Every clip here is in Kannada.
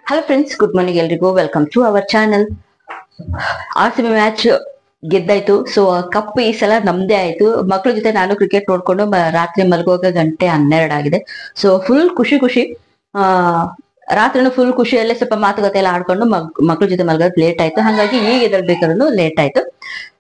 ಹಲೋ ಫ್ರೆಂಡ್ಸ್, ಗುಡ್ ಮಾರ್ನಿಂಗ್ ಎಲ್ರಿಗೂ. Welcome to our channel. RCB match ಗೆದ್ದಾಯ್ತು. ಸೊ ಕಪ್ ಈ ಸಲ ನಮ್ದೇ ಆಯ್ತು. ಮಕ್ಳ ಜೊತೆ ನಾನು ಕ್ರಿಕೆಟ್ ನೋಡ್ಕೊಂಡು ರಾತ್ರಿ ಮಲಗುವಾಗ 1:12 ಆಗಿದೆ. ಸೊ ಫುಲ್ ಖುಷಿ. ಆ ರಾತ್ರಿನೂ ಫುಲ್ ಖುಷಿಯಲ್ಲೇ ಸ್ವಲ್ಪ ಮಾತುಕತೆ ಎಲ್ಲ ಆಡ್ಕೊಂಡು ಮಕ್ಳ ಜೊತೆ ಮಲಗೋದು ಲೇಟ್ ಆಯ್ತು. ಹಾಗಾಗಿ ಈಗ ಎದ್ದೇಳ್ಬೇಕಾದ್ರೂ ಲೇಟ್ ಆಯ್ತು.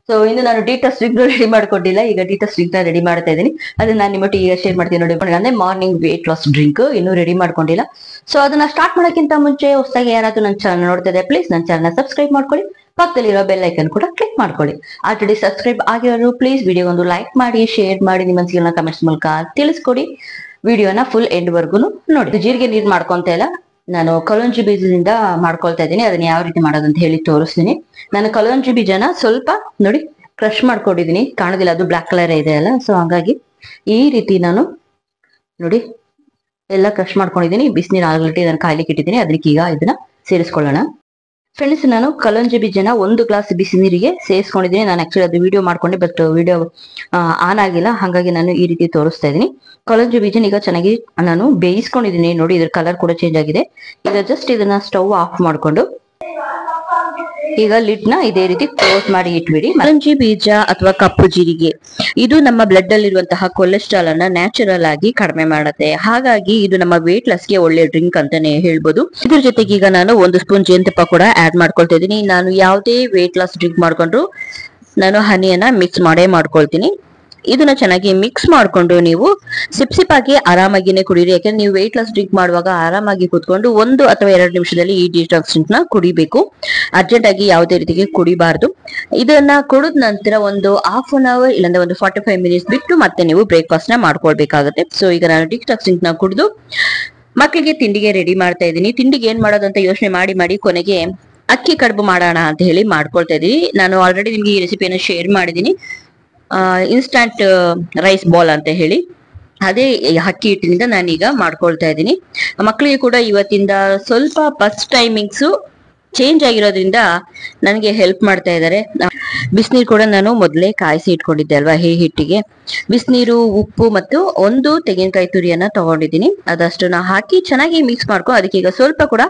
ಸೊ ಇನ್ನು ನಾನು ಡಿಟಾಕ್ಸ್ ಡ್ರಿಂಕ್ ರೆಡಿ ಮಾಡ್ಕೊಂಡಿಲ್ಲ. ಈಗ ಡಿಟಾಕ್ಸ್ ಡ್ರಿಂಕ್ ನ ರೆಡಿ ಮಾಡ್ತಾ ಇದ್ದೀನಿ. ಅದನ್ನ ನಾನು ನಿಮ್ಮ ಈಗ ಶೇರ್ ಮಾಡ್ತೀನಿ ನೋಡಿ. ಅಂದ್ರೆ ಮಾರ್ನಿಂಗ್ ವೇಟ್ ಲಾಸ್ ಡ್ರಿಂಕ್ ಇನ್ನೂ ರೆಡಿ ಮಾಡ್ಕೊಂಡಿಲ್ಲ. ಸೊ ಅದನ್ನ ಸ್ಟಾರ್ಟ್ ಮಾಡೋಕ್ಕಿಂತ ಮುಂಚೆ ಹೊಸದಾಗಿ ಯಾರಾದ್ರೂ ನನ್ನ ಚಾನಲ್ ನೋಡ್ತಾ ಇದ್ದಾರೆ, ಪ್ಲೀಸ್ ನನ್ನ ಚಾನಲ್ ಸಬ್ಸ್ಕ್ರೈಬ್ ಮಾಡ್ಕೊಳ್ಳಿ. ಪಕ್ಕದಲ್ಲಿರೋ ಬೆಲ್ ಐಕನ್ ಕೂಡ ಕ್ಲಿಕ್ ಮಾಡ್ಕೊಳ್ಳಿ. ಆಲ್ರೆಡಿ ಸಬ್ಸ್ಕ್ರೈಬ್ ಆಗಿರೋರು ಪ್ಲೀಸ್ ವಿಡಿಯೋ ಒಂದು ಲೈಕ್ ಮಾಡಿ, ಶೇರ್ ಮಾಡಿ, ನಿಮ್ಮ ಅನಿಸಿಕೆಗಳನ್ನ ಕಮೆಂಟ್ಸ್ ಮೂಲಕ ತಿಳಿಸ್ಕೊಡಿ. ವಿಡಿಯೋನ ಫುಲ್ ಎಂಡ್ ವರ್ಗು ನೋಡಿ. ಜೀರಿಗೆ ನೀರು ಮಾಡ್ಕೊಂತ ಇಲ್ಲ, ನಾನು ಕಲೋಂಜಿ ಬೀಜದಿಂದ ಮಾಡ್ಕೊಳ್ತಾ ಇದ್ದೀನಿ. ಅದನ್ನ ಯಾವ ರೀತಿ ಮಾಡೋದಂತ ಹೇಳಿ ತೋರಿಸ್ತೀನಿ. ನಾನು ಕಲೋಂಜಿ ಬೀಜನ ಸ್ವಲ್ಪ ನೋಡಿ ಕ್ರಶ್ ಮಾಡ್ಕೊಂಡಿದೀನಿ. ಕಾಣೋದಿಲ್ಲ, ಅದು ಬ್ಲಾಕ್ ಕಲರ್ ಇದೆ ಅಲ್ಲ. ಸೊ ಹಾಗಾಗಿ ಈ ರೀತಿ ನಾನು ನೋಡಿ ಎಲ್ಲ ಕ್ರಶ್ ಮಾಡ್ಕೊಂಡಿದ್ದೀನಿ. ಬಿಸಿನೀರು ಆಗಲಿಟ್ಟು ಇದನ್ನ ಕಾಯ್ಲಿಕ್ಕೆ ಇಟ್ಟಿದ್ದೀನಿ. ಅದಕ್ಕೆ ಈಗ ಇದನ್ನ ಸೇರಿಸ್ಕೊಳ್ಳೋಣ. ಫ್ರೆಂಡ್ಸ್, ನಾನು ಕಲೋಂಜಿ ಬೀಜನ 1 ಗ್ಲಾಸ್ ಬಿಸಿ ನೀರಿಗೆ ಸೇರಿಸ್ಕೊಂಡಿದ್ದೀನಿ. ನಾನು ಆಕ್ಚುಲಿ ಅದು ವಿಡಿಯೋ ಮಾಡ್ಕೊಂಡೆ, ಬಟ್ ವಿಡಿಯೋ ಆನ್ ಆಗಿಲ್ಲ. ಹಾಗಾಗಿ ನಾನು ಈ ರೀತಿ ತೋರಿಸ್ತಾ ಇದ್ದೀನಿ. ಕಲೋಂಜಿ ಬೀಜನ ಈಗ ಚೆನ್ನಾಗಿ ನಾನು ಬೇಯಿಸ್ಕೊಂಡಿದ್ದೀನಿ. ನೋಡಿ, ಇದ್ರ ಕಲರ್ ಕೂಡ ಚೇಂಜ್ ಆಗಿದೆ. ಈಗ ಜಸ್ಟ್ ಇದನ್ನ ಸ್ಟವ್ ಆಫ್ ಮಾಡ್ಕೊಂಡು ಈಗ ಲಿಡ್ ನ ಇದೇ ರೀತಿ ಕ್ಲೋಸ್ ಮಾಡಿ ಇಟ್ಬಿಡಿ. ಕಲೋಂಜಿ ಬೀಜ ಅಥವಾ ಕಪ್ಪು ಜೀರಿಗೆ ಇದು ನಮ್ಮ ಬ್ಲಡ್ ಅಲ್ಲಿರುವಂತಹ ಕೊಲೆಸ್ಟ್ರಾಲ್ ಅನ್ನ ನ್ಯಾಚುರಲ್ ಆಗಿ ಕಡಿಮೆ ಮಾಡುತ್ತೆ. ಹಾಗಾಗಿ ಇದು ನಮ್ಮ ವೇಟ್ ಲಾಸ್ ಗೆ ಒಳ್ಳೆ ಡ್ರಿಂಕ್ ಅಂತಾನೆ ಹೇಳ್ಬೋದು. ಇದ್ರ ಜೊತೆಗೆ ಈಗ ನಾನು 1 ಸ್ಪೂನ್ ಜೇನುತುಪ್ಪ ಕೂಡ ಆಡ್ ಮಾಡ್ಕೊಳ್ತಾ ಇದ್ದೀನಿ. ನಾನು ಯಾವುದೇ ವೇಟ್ ಲಾಸ್ ಡ್ರಿಂಕ್ ಮಾಡ್ಕೊಂಡ್ರು ನಾನು ಹನಿಯನ್ನ ಮಿಕ್ಸ್ ಮಾಡ್ಕೊಳ್ತೀನಿ. ಇದನ್ನ ಚೆನ್ನಾಗಿ ಮಿಕ್ಸ್ ಮಾಡ್ಕೊಂಡು ನೀವು ಸಿಪ್ ಆಗಿ ಆರಾಮಾಗಿನೇ ಕುಡೀರಿ. ಯಾಕಂದ್ರೆ ನೀವು ವೇಟ್ ಲಾಸ್ ಡ್ರಿಂಕ್ ಮಾಡುವಾಗ ಆರಾಮಾಗಿ ಕೂತ್ಕೊಂಡು 1 ಅಥವಾ 2 ನಿಮಿಷದಲ್ಲಿ ಈ ಡಿಟಾಕ್ಸ್ ಡ್ರಿಂಕ್ ನ ಕುಡಿಬೇಕು. ಅರ್ಜೆಂಟ್ ಆಗಿ ಯಾವುದೇ ರೀತಿಗೆ ಕುಡಿಬಾರ್ದು. ಇದನ್ನ ಕುಡಿದ ನಂತರ ಒಂದು 1/2 ಅವರ್ ಇಲ್ಲಾಂದ್ರೆ ಒಂದು 45 ಮಿನಿಟ್ಸ್ ಬಿಟ್ಟು ಮತ್ತೆ ನೀವು ಬ್ರೇಕ್ಫಾಸ್ಟ್ ನ ಮಾಡ್ಕೊಳ್ಬೇಕಾಗುತ್ತೆ. ಸೊ ಈಗ ನಾನು ಡಿಟಾಕ್ಸ್ ಡ್ರಿಂಕ್ ನ ಕುಡಿದು ಮಕ್ಕಳಿಗೆ ತಿಂಡಿಗೆ ರೆಡಿ ಮಾಡ್ತಾ ಇದ್ದೀನಿ. ತಿಂಡಿಗೆ ಏನ್ ಮಾಡೋದು ಅಂತ ಯೋಚನೆ ಮಾಡಿ ಕೊನೆಗೆ ಅಕ್ಕಿ ಕಡುಬು ಮಾಡೋಣ ಅಂತ ಹೇಳಿ ಮಾಡ್ಕೊಳ್ತಾ ಇದೀನಿ. ನಾನು ಆಲ್ರೆಡಿ ನಿಮ್ಗೆ ಈ ರೆಸಿಪಿಯನ್ನು ಶೇರ್ ಮಾಡಿದೀನಿ. ಇನ್ಸ್ಟಂಟ್ ರೈಸ್ ಬಾಲ್ ಅಂತ ಹೇಳಿ, ಅದೇ ಅಕ್ಕಿ ಹಿಟ್ಟಿನಿಂದ ನಾನೀಗ ಮಾಡ್ಕೊಳ್ತಾ ಇದ್ದೀನಿ. ಮಕ್ಕಳಿಗೆ ಕೂಡ ಇವತ್ತಿಂದ ಸ್ವಲ್ಪ ಬಸ್ ಟೈಮಿಂಗ್ಸ್ ಚೇಂಜ್ ಆಗಿರೋದ್ರಿಂದ ನನಗೆ ಹೆಲ್ಪ್ ಮಾಡ್ತಾ ಇದ್ದಾರೆ. ಬಿಸಿನೀರು ಕೂಡ ನಾನು ಮೊದಲೇ ಕಾಯಿಸಿ ಇಟ್ಕೊಂಡಿದ್ದೆ ಅಲ್ವಾ, ಹಿಟ್ಟಿಗೆ ಬಿಸಿನೀರು, ಉಪ್ಪು ಮತ್ತು 1 ತೆಂಗಿನಕಾಯಿ ತುರಿಯನ್ನ ತಗೊಂಡಿದ್ದೀನಿ. ಅದಷ್ಟನ್ನ ಹಾಕಿ ಚೆನ್ನಾಗಿ ಮಿಕ್ಸ್ ಮಾಡ್ಕೊಂಡು ಅದಕ್ಕೆ ಈಗ ಸ್ವಲ್ಪ ಕೂಡ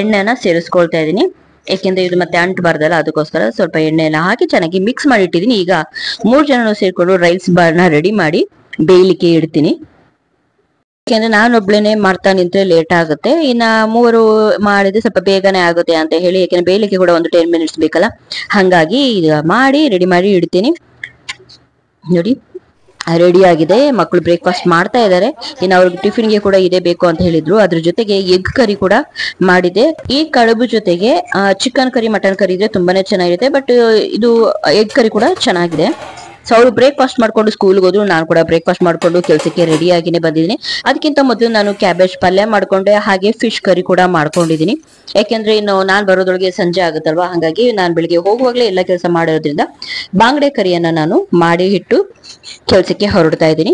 ಎಣ್ಣೆನ ಸೇರಿಸ್ಕೊಳ್ತಾ ಇದ್ದೀನಿ. ಯಾಕೆಂದ್ರೆ ಇದು ಮತ್ತೆ ಅಂಟಬಾರ್ದಲ್ಲ, ಅದಕ್ಕೋಸ್ಕರ ಸ್ವಲ್ಪ ಎಣ್ಣೆನ ಹಾಕಿ ಚೆನ್ನಾಗಿ ಮಿಕ್ಸ್ ಮಾಡಿ ಇಟ್ಟಿದ್ದೀನಿ. ಈಗ 3 ಜನನು ಸೇರ್ಕೊಂಡು ರೈಸ್ ಬಾರ್ನ ರೆಡಿ ಮಾಡಿ ಬೇಯಲಿಕ್ಕೆ ಇಡ್ತೀನಿ. ಯಾಕೆಂದ್ರೆ ನಾನೊಬ್ಳೇನೆ ಮಾಡ್ತಾ ನಿಂತ್ರೆ ಲೇಟ್ ಆಗುತ್ತೆ. ಇನ್ನ 3 ಮಾಡಿದ್ರೆ ಸ್ವಲ್ಪ ಬೇಗನೆ ಆಗುತ್ತೆ ಅಂತ ಹೇಳಿ, ಯಾಕೆಂದ್ರೆ ಬೇಯಲಿಕ್ಕೆ ಕೂಡ ಒಂದು 10 ಮಿನಿಟ್ಸ್ ಬೇಕಲ್ಲ. ಹಾಗಾಗಿ ಮಾಡಿ ರೆಡಿ ಮಾಡಿ ಇಡ್ತೀನಿ. ನೋಡಿ, ರೆಡಿ ಆಗಿದೆ. ಮಕ್ಕಳು ಬ್ರೇಕ್ಫಾಸ್ಟ್ ಮಾಡ್ತಾ ಇದ್ದಾರೆ. ಇನ್ನು ಅವ್ರಿಗೆ ಟಿಫಿನ್ಗೆ ಕೂಡ ಇದೇ ಬೇಕು ಅಂತ ಹೇಳಿದ್ರು. ಅದ್ರ ಜೊತೆಗೆ ಎಗ್ ಕರಿ ಕೂಡ ಮಾಡಿದೆ. ಈ ಕಡುಬು ಜೊತೆಗೆ ಚಿಕನ್ ಕರಿ, ಮಟನ್ ಕರಿ ಇದ್ರೆ ತುಂಬಾನೇ ಚೆನ್ನಾಗಿರುತ್ತೆ. ಬಟ್ ಇದು ಎಗ್ ಕರಿ ಕೂಡ ಚೆನ್ನಾಗಿದೆ. ಸೊ ಅವ್ರು ಬ್ರೇಕ್ಫಾಸ್ಟ್ ಮಾಡ್ಕೊಂಡು ಸ್ಕೂಲ್ಗೆ ಹೋದ್ರು. ನಾನು ಕೂಡ ಬ್ರೇಕ್ಫಾಸ್ಟ್ ಮಾಡ್ಕೊಂಡು ಕೆಲಸಕ್ಕೆ ರೆಡಿ ಆಗಿನೇ ಬಂದಿದ್ದೀನಿ. ಅದಕ್ಕಿಂತ ಮೊದಲು ನಾನು ಕ್ಯಾಬೇಜ್ ಪಲ್ಯ ಮಾಡ್ಕೊಂಡೆ, ಹಾಗೆ ಫಿಶ್ ಕರಿ ಕೂಡ ಮಾಡ್ಕೊಂಡಿದ್ದೀನಿ. ಯಾಕೆಂದ್ರೆ ಇನ್ನು ನಾನ್ ಬರೋದ್ರೊಳಗೆ ಸಂಜೆ ಆಗುತ್ತಲ್ವಾ, ಹಾಗಾಗಿ ನಾನು ಬೆಳಿಗ್ಗೆ ಹೋಗುವಾಗ್ಲೇ ಎಲ್ಲ ಕೆಲಸ ಮಾಡೋದ್ರಿಂದ ಬಾಂಗ್ಡೆ ಕರಿಯನ್ನ ನಾನು ಮಾಡಿ ಇಟ್ಟು ಕೆಲ್ಸಕ್ಕೆ ಹೊರಡ್ತಾ ಇದ್ದೀನಿ.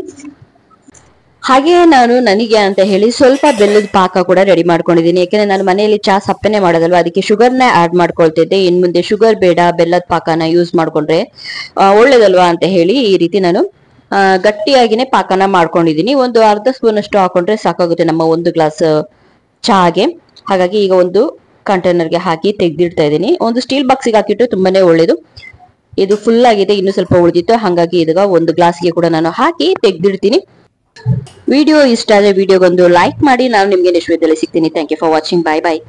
ಹಾಗೆ ನಾನು ನನಗೆ ಅಂತ ಹೇಳಿ ಸ್ವಲ್ಪ ಬೆಲ್ಲದ ಪಾಕ ಕೂಡ ರೆಡಿ ಮಾಡ್ಕೊಂಡಿದ್ದೀನಿ. ಯಾಕೆಂದ್ರೆ ನಾನು ಮನೆಯಲ್ಲಿ ಚಹಾ ಸಪ್ಪನೆ ಮಾಡೋದಲ್ವಾ, ಅದಕ್ಕೆ ಶುಗರ್ನ ಆಡ್ ಮಾಡ್ಕೊಳ್ತಿದ್ದೆ. ಇನ್ ಮುಂದೆ ಶುಗರ್ ಬೇಡ, ಬೆಲ್ಲದ ಪಾಕನ ಯೂಸ್ ಮಾಡ್ಕೊಂಡ್ರೆ ಒಳ್ಳೇದಲ್ವಾ ಅಂತ ಹೇಳಿ ಈ ರೀತಿ ನಾನು ಗಟ್ಟಿಯಾಗಿನೇ ಪಾಕನ ಮಾಡ್ಕೊಂಡಿದ್ದೀನಿ. ಒಂದು ಅರ್ಧ ಸ್ಪೂನ್ ಅಷ್ಟು ಹಾಕೊಂಡ್ರೆ ಸಾಕಾಗುತ್ತೆ ನಮ್ಮ 1 ಗ್ಲಾಸ್ ಚಹಾಗೆ. ಹಾಗಾಗಿ ಈಗ ಒಂದು ಕಂಟೈನರ್ಗೆ ಹಾಕಿ ತೆಗ್ದಿಡ್ತಾ ಇದ್ದೀನಿ. ಒಂದು ಸ್ಟೀಲ್ ಬಾಕ್ಸಿಗೆ ಹಾಕಿಟ್ಟು ತುಂಬಾನೇ ಒಳ್ಳೇದು. ಇದು ಫುಲ್ ಆಗಿದೆ, ಇನ್ನು ಸ್ವಲ್ಪ ಉಳಿದಿತ್ತು. ಹಾಗಾಗಿ ಇದೀಗ 1 ಗ್ಲಾಸ್ಗೆ ಕೂಡ ನಾನು ಹಾಕಿ ತೆಗ್ದಿಡ್ತೀನಿ. ವಿಡಿಯೋ ಇಷ್ಟ ಆದ್ರೆ ವಿಡಿಯೋಗೊಂದು ಲೈಕ್ ಮಾಡಿ. ನಾನು ನಿಮ್ಗೆ ನೆಕ್ಸ್ಟ್ ವಿಡಿಯೋದಲ್ಲಿ ಸಿಗ್ತೀನಿ. Thank you for watching. Bye bye.